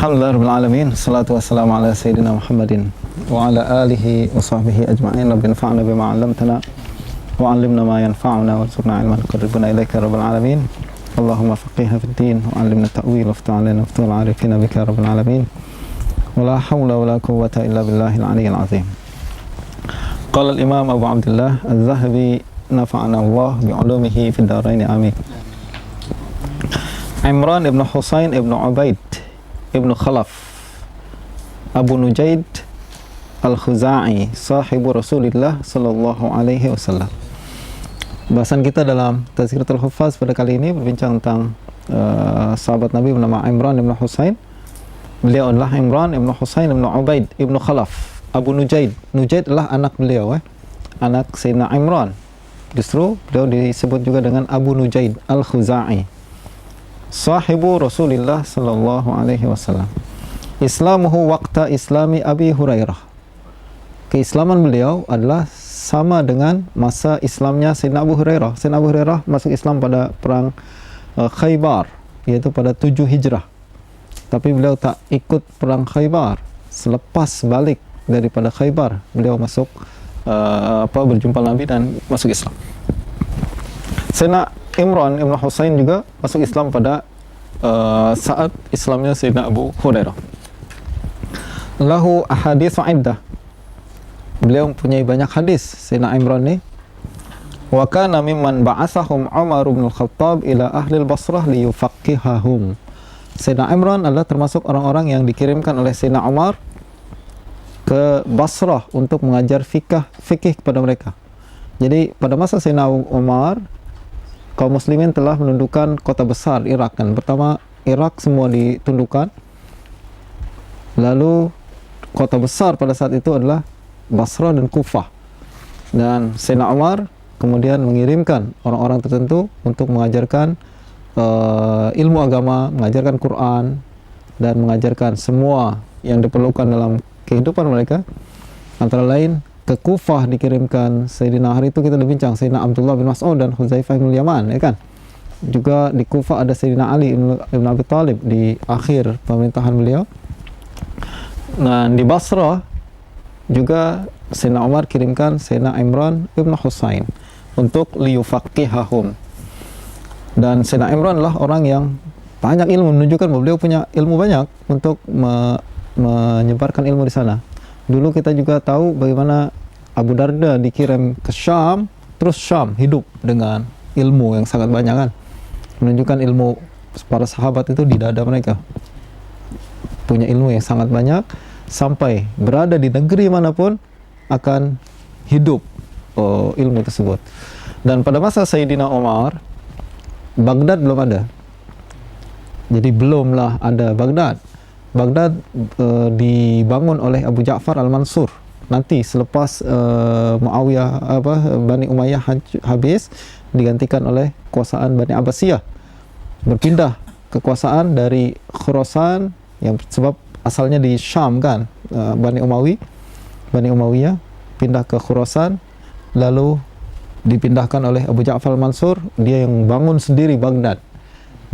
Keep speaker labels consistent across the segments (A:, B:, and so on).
A: Alhamdulillah rabbil alamin, salatu wassalamu ala sayyidina Muhammadin wa ala alihi wa sahbihi ajma'in. Rabbi anfa'na bima 'allamtana wa 'allimna ma yanfa'una warzuqna 'ilman yuqarribuna ilaika rabbil alamin. Allahumma faqihna fid din wa 'allimna ta'wil wa aftah 'alaina futul 'arifina bika rabbil alamin. Wa la hawla wa la quwwata illa billahil 'aliyyil 'azim. Qala al-Imam Abu Abdullah Az-Zahabi nafa'ana Allah bi 'ulumihi fid dharain amin. Imran ibn Husain ibn Ubaid ibn Khalaf Abu Nujaid Al-Khuza'i sahibu Rasulillah sallallahu alaihi wasallam. Bahasan kita dalam Tazkiratul Huffaz pada kali ini berbincang tentang sahabat Nabi bernama Imran ibn Husain. Beliau adalah Imran ibn Husain ibn Ubaid ibn Khalaf Abu Nujaid. Nujaid adalah anak beliau, anak Sayyidina Imran. Justru beliau disebut juga dengan Abu Nujaid Al-Khuza'i, sahibu Rasulillah sallallahu alaihi wasallam. Islamuhu waqta islami Abi Hurairah. Keislaman beliau adalah sama dengan masa Islamnya Sayyidina Abu Hurairah. Sayyidina Abu Hurairah masuk Islam pada perang Khaybar, yaitu pada 7 Hijrah. Tapi beliau tak ikut perang Khaybar. Selepas balik daripada Khaybar, beliau masuk berjumpa Nabi dan masuk Islam. Sayyidina Imran ibn Husain juga masuk Islam pada saat Islamnya Sayyidina Abu Hurairah. Lahu ahadits iddah. Beliau mempunyai banyak hadis Sayyidina Imran ni. Wa kana mimman ba'athahum Umar bin Al-Khattab ila ahli al-Basrah liyufaqqihahum. Sayyidina Imran adalah termasuk orang-orang yang dikirimkan oleh Sayyidina Umar ke Basrah untuk mengajar fikih kepada mereka. Jadi pada masa Sayyidina Umar, kaum muslimin telah menundukkan kota besar Irak kan. Pertama Irak semua ditundukkan. Lalu kota besar pada saat itu adalah Basrah dan Kufah. Dan Sayyidina Umar kemudian mengirimkan orang-orang tertentu untuk mengajarkan ilmu agama, mengajarkan Quran dan mengajarkan semua yang diperlukan dalam kehidupan mereka. Antara lain ke Kufah dikirimkan Sayyidina, hari itu kita bincang Sayyidina Abdullah bin Mas'ud dan Hudzaifah bin Yaman, ya kan. Juga di Kufah ada Sayyidina Ali ibn Abi Thalib di akhir pemerintahan beliau. Nah, di Basrah juga Sayyidina Umar kirimkan Sayyidina Imran ibn Husain untuk liyufaqqihahum. Dan Sayyidina Imran adalah orang yang banyak ilmu, menunjukkan bahwa beliau punya ilmu banyak untuk menyebarkan ilmu di sana. Dulu kita juga tahu bagaimana Abu Darda dikirim ke Syam, terus Syam hidup dengan ilmu yang sangat banyak kan. Menunjukkan ilmu para sahabat itu di dada mereka. Punya ilmu yang sangat banyak, sampai berada di negeri manapun akan hidup ilmu tersebut. Dan pada masa Sayyidina Umar, Baghdad belum ada. Jadi belumlah ada Baghdad. Baghdad dibangun oleh Abu Ja'far Al-Mansur. Nanti selepas Muawiyah Bani Umayyah habis, digantikan oleh kekuasaan Bani Abbasiyah. Berpindah kekuasaan dari Khurasan, yang sebab asalnya di Syam kan, Bani Umayyah pindah ke Khurasan, lalu dipindahkan oleh Abu Ja'far Al-Mansur. Dia yang bangun sendiri Baghdad.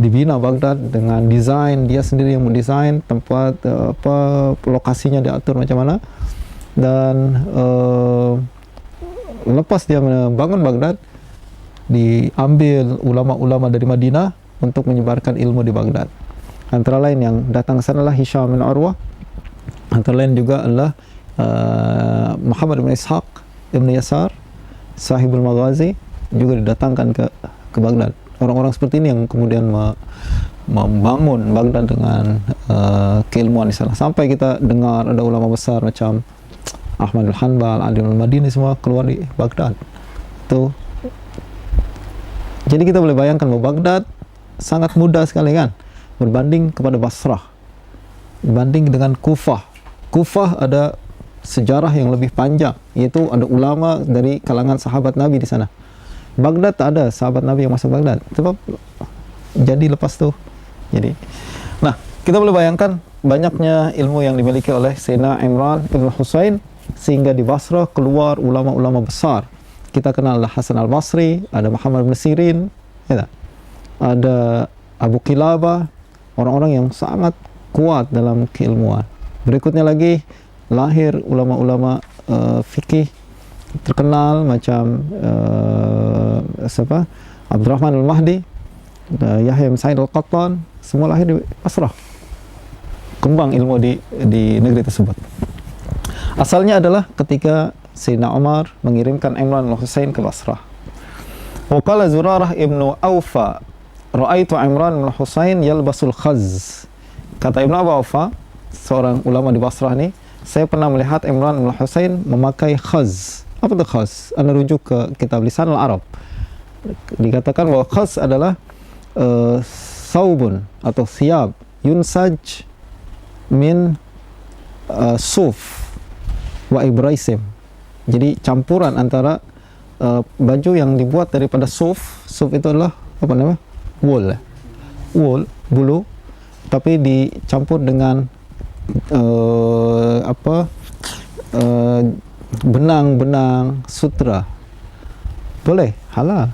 A: Dibina Baghdad dengan desain, dia sendiri yang mendesain tempat lokasinya diatur macam mana. Dan lepas dia membangun Baghdad, diambil ulama-ulama dari Madinah untuk menyebarkan ilmu di Baghdad. Antara lain yang datang ke sana adalah Hisham bin Urwah. Antara lain juga adalah Muhammad bin Ishaq ibn Yasar, sahibul Maghazi, juga didatangkan ke Baghdad. Orang-orang seperti ini yang kemudian membangun Baghdad dengan keilmuan di sana. Sampai kita dengar ada ulama besar macam Ahmad al-Hanbal, Ali al-Madini, semua keluar di Baghdad. Itu. Jadi kita boleh bayangkan bahwa Baghdad sangat mudah sekali kan, berbanding kepada Basrah, berbanding dengan Kufah. Kufah ada sejarah yang lebih panjang, yaitu ada ulama dari kalangan sahabat Nabi di sana. Baghdad tak ada sahabat Nabi yang masuk Baghdad, sebab jadi lepas tu. Jadi, nah kita boleh bayangkan banyaknya ilmu yang dimiliki oleh Sayyidina Imran ibn Husain, sehingga di Basrah keluar ulama-ulama besar. Kita kenal Hasan al-Basri, ada Muhammad bin Sirin, ya, ada Abu Qilabah, orang-orang yang sangat kuat dalam keilmuan. Berikutnya lagi lahir ulama-ulama fikih terkenal macam siapa? Abdurrahman al-Mahdi, Yahya bin Sa'id al-Qattan, semua lahir di Basrah. Kembang ilmu di negeri tersebut. Asalnya adalah ketika Sayyidina Umar mengirimkan Imran al-Husain ke Basrah. Wa qala Zurarah ibnu Awfa, ra'aitu Imran al-Husain yalbasul khaz. Kata Ibnu Abu Awfa, seorang ulama di Basrah nih, saya pernah melihat Imran al-Husain memakai khaz. Apa itu khaz? Anda rujuk ke kitab Lisan al-Arab. Dikatakan bahwa khaz adalah saubun atau thiyab yunsaj min suf wa ibraisim. Jadi campuran antara baju yang dibuat daripada suf. Suf itu adalah apa namanya? Wool, bulu, tapi dicampur dengan benang-benang sutra. Boleh, halal,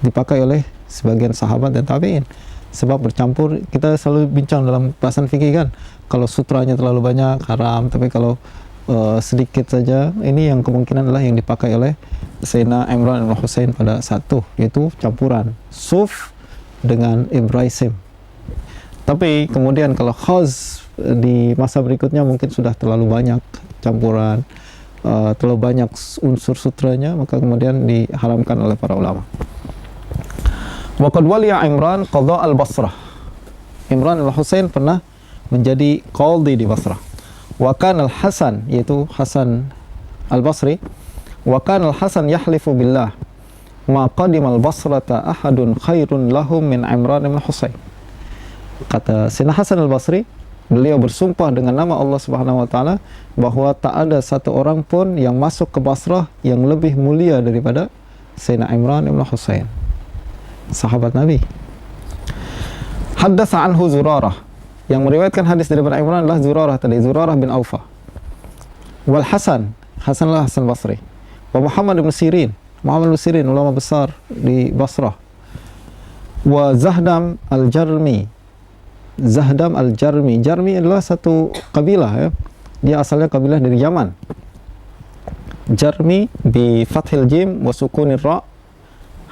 A: dipakai oleh sebagian sahabat dan tabi'in. Sebab bercampur, kita selalu bincang dalam bahasan fikih kan, kalau sutranya terlalu banyak haram, tapi kalau sedikit saja, ini yang kemungkinan adalah yang dipakai oleh Sayyidina Imran al-Husain pada saat itu, yaitu campuran suf dengan ibraisim. Tapi kemudian kalau khaz di masa berikutnya mungkin sudah terlalu banyak campuran, terlalu banyak unsur sutranya, maka kemudian diharamkan oleh para ulama. Wa qad waliya Imran qadha al-Basrah. Imran al-Husain pernah menjadi qadhi di Basrah. Wa kana al-Hasan, yaitu Hasan al-Basri, wa kana al-Hasan yahlifu billah ma qadima al-Basrata ahadun khairun lahum min Imran al-Husain. Kata Sayyidina Hasan al-Basri, beliau bersumpah dengan nama Allah Subhanahu wa taala bahwa tak ada satu orang pun yang masuk ke Basrah yang lebih mulia daripada Sayyidina Imran al-Husain, sahabat Nabi. Haddatsa anhu Zurarah, yang meriwayatkan hadis daripada Imran adalah Zurarah tadi, Zurarah bin Awfa. Wal Hasan lah Hasan Basri. Wa Muhammad bin Sirin, ulama besar di Basrah. Wa Zahdam al-Jarmi. Jarmi adalah satu kabilah ya. Dia asalnya kabilah dari Yaman. Jarmi bi fathil jim wa sukunir ra.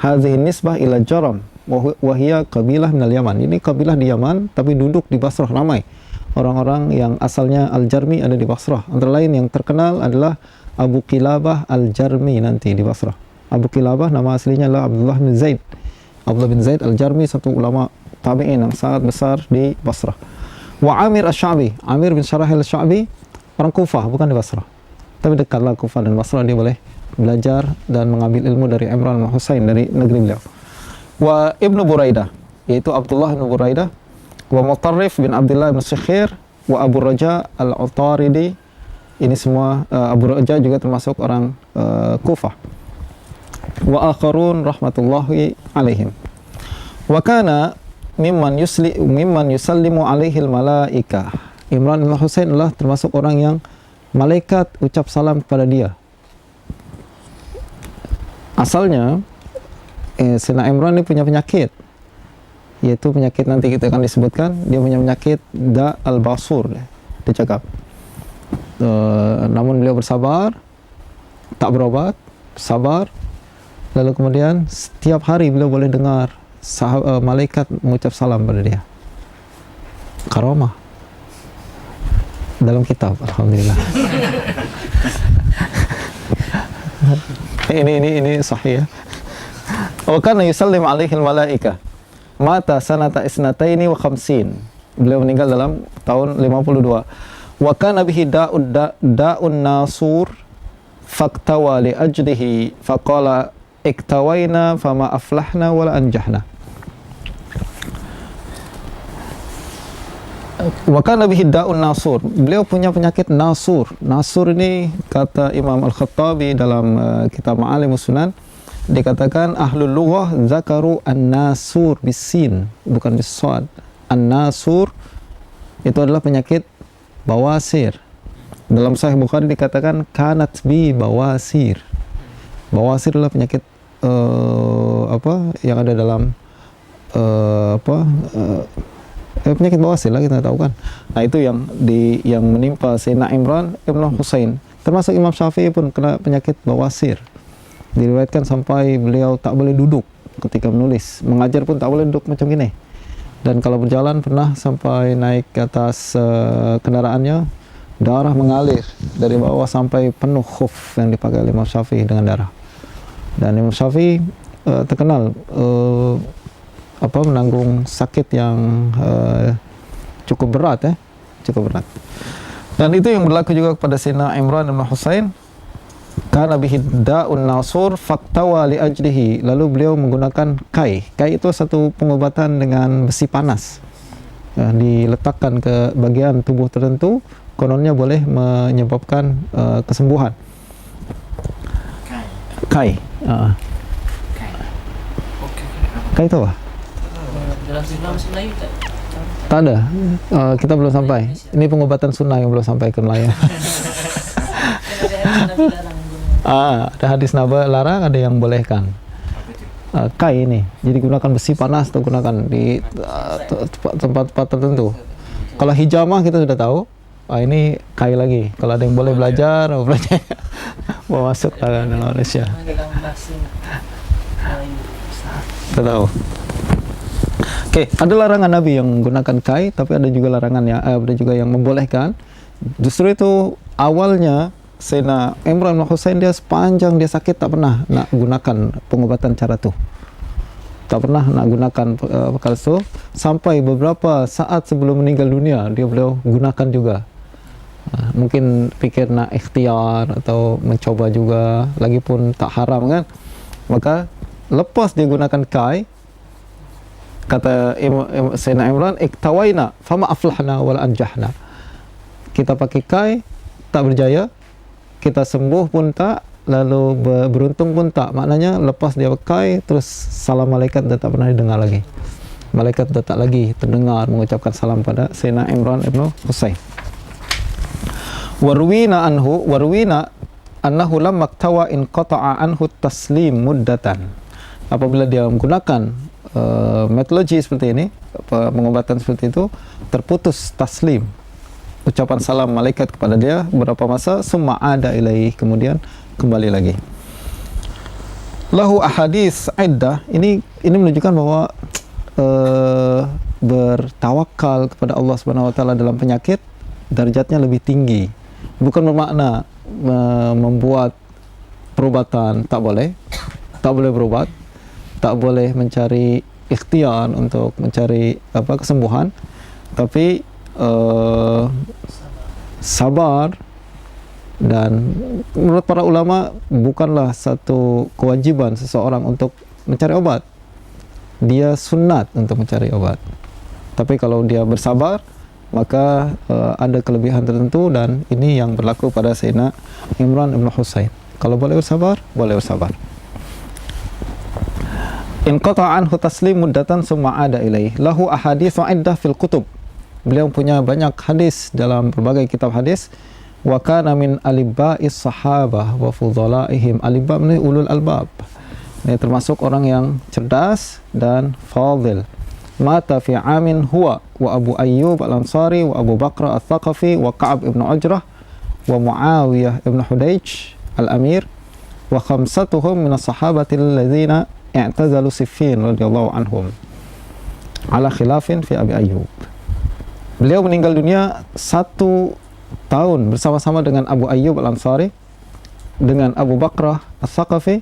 A: Hadhihi nisbah ila Jaram wa hiya kabilah minal Yaman. Ini kabilah di Yaman tapi duduk di Basrah, ramai orang-orang yang asalnya Al-Jarmi ada di Basrah. Antara lain yang terkenal adalah Abu Qilabah Al-Jarmi nanti di Basrah. Abu Qilabah nama aslinya adalah Abdullah bin Zaid. Abdullah bin Zaid Al-Jarmi, satu ulama tabi'in yang sangat besar di Basrah. Wa Amir Asy-Sya'bi, Amir bin Syarahil Asy-Sya'bi, orang Kufah, bukan di Basrah. Tapi dekatlah Kufah dan Basrah, dia boleh belajar dan mengambil ilmu dari Imran al-Husain dari negeri beliau. Wa Ibnu Buraidah, yaitu Abdullah bin Buraidah, wa Mutarrif bin Abdullah bin Syikhir, wa Abu Raja al-Utaridi. Ini semua Abu Raja juga termasuk orang Kufah. Wa akharun rahmatullahi alaihim. Wa kana mimman yusallimu alaihil malaika. Imran al-Husain adalah termasuk orang yang malaikat ucap salam kepada dia. Asalnya Sayyidina Imran ini punya penyakit, yaitu penyakit nanti kita akan disebutkan. Dia punya penyakit da al-basur, dia cakap. Namun beliau bersabar, tak berobat, sabar. Lalu kemudian setiap hari beliau boleh dengar malaikat mengucap salam pada dia. Karamah dalam kitab, alhamdulillah. ini sahih ya. Wa kana yusallim alaihi al-malaika. Mata sanata isnataini wa khamsin. Beliau meninggal dalam tahun 52. Wa kana bihi da'un nasur faktawa li ajdihi faqala iktawaina fama aflahna wala anjahna. Wa kana bihi da'un nasur. Beliau punya penyakit nasur. Nasur ini kata Imam Al-Khattabi dalam kitab Ma'alimus Sunan, dikatakan ahlul lughah zakaru an-nasur bisin, bukan bis-shad. An-nasur itu adalah penyakit bawasir. Dalam Sahih Bukhari dikatakan kanat bi bawasir. Bawasir adalah penyakit yang ada dalam penyakit bawasir lah, kita tahu kan. Nah itu yang menimpa Sayyidina Imran ibn Husain. Termasuk Imam Syafi'i pun kena penyakit bawasir. Diriwayatkan sampai beliau tak boleh duduk ketika menulis, mengajar pun tak boleh duduk macam gini. Dan kalau berjalan pernah sampai naik ke atas kendaraannya, darah mengalir dari bawah sampai penuh khuf yang dipakai oleh Imam Syafi'i dengan darah. Dan Imam Syafi'i terkenal menanggung sakit yang cukup berat, cukup berat. Dan itu yang berlaku juga kepada Sayyidina Imran bin Husain. Kana bihi da'un nasur faktawa li ajlihi. Lalu beliau menggunakan kai. Kai itu satu pengobatan dengan besi panas. Diletakkan ke bagian tubuh tertentu, kononnya boleh menyebabkan kesembuhan. Kai. Kai itu apa?
B: Dalam bahasa Melayu tak?
A: Tak ada. Kita belum sampai. Ini pengobatan sunnah yang belum sampai ke Melayu. Ada hadis Nabi larang, ada yang bolehkan. Kai ini, jadi gunakan besi panas atau gunakan di tempat-tempat tertentu. Kalau hijamah kita sudah tahu, ini kai lagi. Kalau ada yang boleh belajar, mau masuk dalam Indonesia. Kita tahu. Oke, ada larangan Nabi yang menggunakan kai, tapi ada juga larangan ada juga yang membolehkan. Justru itu awalnya Sayyidina Imran bin Husain dia sepanjang dia sakit tak pernah nak gunakan pengobatan cara tu. Tak pernah nak gunakan perkara itu sampai beberapa saat sebelum meninggal dunia beliau gunakan juga. Mungkin pikir nak ikhtiar atau mencoba juga, lagipun tak haram kan. Maka lepas dia gunakan kai, kata Sayyidina Imran, iktawaina fama aflahna wala anjahna. Kita pakai kai tak berjaya, kita sembuh pun tak, lalu beruntung pun tak. Maknanya lepas dia pakai, terus salam malaikat dah tak pernah didengar lagi. Malaikat dah tak lagi terdengar mengucapkan salam pada Sayyidina Imran ibn Husain. Warwina annahu lam maktawa in qata'a anhu taslim muddatan. Apabila dia menggunakan metodologi seperti ini, pengobatan seperti itu, terputus taslim, ucapan salam malaikat kepada dia beberapa masa, summa ada ilaih, kemudian kembali lagi. Lahu ahadits iddah, ini menunjukkan bahwa bertawakal kepada Allah Subhanahu wa taala dalam penyakit darjatnya lebih tinggi. Bukan bermakna membuat perubatan tak boleh berubat, tak boleh mencari ikhtiar untuk mencari kesembuhan, tapi sabar. Dan menurut para ulama bukanlah satu kewajiban seseorang untuk mencari obat, dia sunat untuk mencari obat. Tapi kalau dia bersabar, maka ada kelebihan tertentu, dan ini yang berlaku pada Sayyidina Imran ibn Husain. Kalau boleh bersabar, boleh bersabar. In qata'a anhu taslim muddatan summa ada ilaih. Lahu ahaditsu iddah fil kutub. Beliau punya banyak hadis dalam berbagai kitab hadis. Wa kana min alibba'is sahabah wa fudhalaihim. Alibba' ini ulul albab. Ini termasuk orang yang cerdas dan fadil. Mata fi amin huwa wa Abu Ayyub al-Ansari wa Abu Bakr al-Thaqafi wa Ka'ab ibn Ujrah wa Muawiyah ibn Hudayj al-Amir wa khamsatuhum min as-sahabati alladhina i'tazalu Siffin radhiyallahu anhum ala khilafin fi Abi Ayyub. Beliau meninggal dunia 1 tahun bersama-sama dengan Abu Ayyub al-Ansari, dengan Abu Bakrah al-Thaqafi,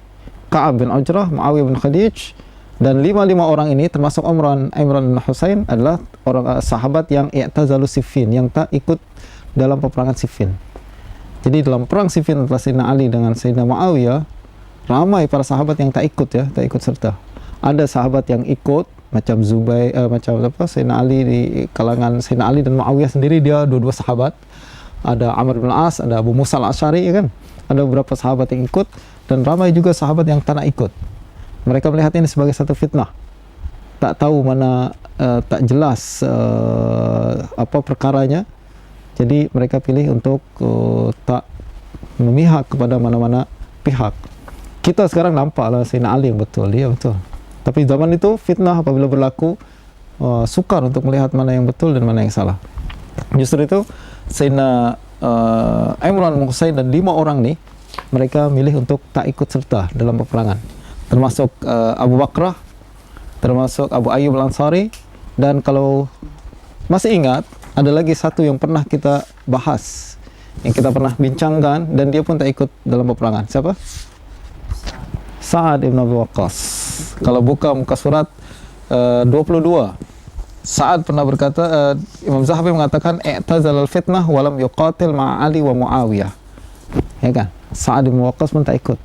A: Ka'ab bin Ujrah, Muawiyah bin Khadij, dan 5 orang ini termasuk Imran bin Husain adalah orang sahabat yang i'tazalu Siffin, yang tak ikut dalam peperangan Siffin. Jadi dalam perang Siffin antara Sayyidina Ali dengan Sayyidina Muawiyah, ramai para sahabat yang tak ikut serta. Ada sahabat yang ikut macam Sayyidina Ali, di kalangan Sayyidina Ali dan Muawiyah sendiri dia dua-dua sahabat. Ada Amr bin As, ada Abu Musa al-Asy'ari, kan? Ada beberapa sahabat yang ikut, dan ramai juga sahabat yang tak nak ikut. Mereka melihat ini sebagai satu fitnah. Tak tahu mana, tak jelas apa perkaranya. Jadi mereka pilih untuk tak memihak kepada mana-mana pihak. Kita sekarang nampaklah Sayyidina Ali yang betul, dia betul. Tapi zaman itu fitnah apabila berlaku, sukar untuk melihat mana yang betul dan mana yang salah. Justru itu Sayyidina Imran bin Husain dan 5 orang nih, mereka milih untuk tak ikut serta dalam peperangan, termasuk Abu Bakrah, termasuk Abu Ayyub Al-Ansari, dan kalau masih ingat ada lagi satu yang pernah kita bahas, yang kita pernah bincangkan, dan dia pun tak ikut dalam peperangan. Siapa? Sa'ad ibn Abi Waqqas. Kalau buka muka surat 22, Sa'ad pernah berkata, Imam Zahabi mengatakan i'tazal al-fitnah walam yuqatil ma'a Ali wa Muawiyah. Ya kan? Sa'ad ibn Waqqas pun tak ikut.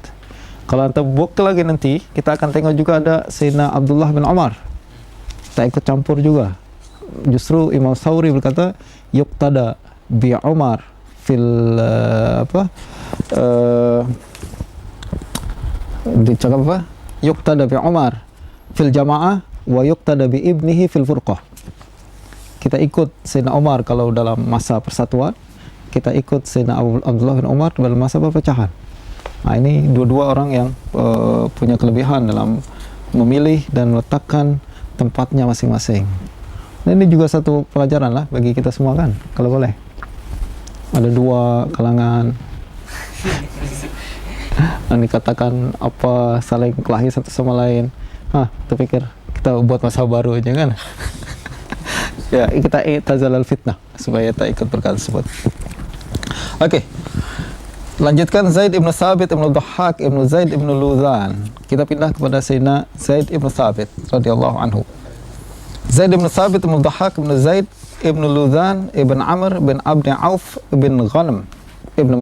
A: Kalau anda buka lagi nanti, kita akan tengok juga ada Sayyidina Abdullah bin Umar, tak ikut campur juga. Justru Imam Thawri berkata yuqtada bi Umar fil dicakap apa? Yuqtada bi Umar fil jamaah wa yuqtada bi ibnihi fil furqah. Kita ikut Sayyidina Umar kalau dalam masa persatuan, kita ikut Sayyidina Abdullah bin Umar dalam masa perpecahan. Nah, ini dua-dua orang yang punya kelebihan dalam memilih dan meletakkan tempatnya masing-masing. Dan ini juga satu pelajaran lah bagi kita semua kan, kalau boleh. Ada dua kalangan yang dikatakan apa saling kelahi satu sama lain. Terpikir kita buat masa baru aja kan. Ya, kita i'tazal al-fitnah supaya tak ikut perkara tersebut. Oke. Lanjutkan Zaid ibn Thabit ibn Dhahhak ibn Zaid ibn Luzan. Kita pindah kepada Sayyidina Zaid ibn Thabit radhiyallahu anhu. Zaid ibn Thabit ibn Dhahhak ibn Zaid ibn Luzan ibn Amr bin Abd Auf ibn Ghanam ibn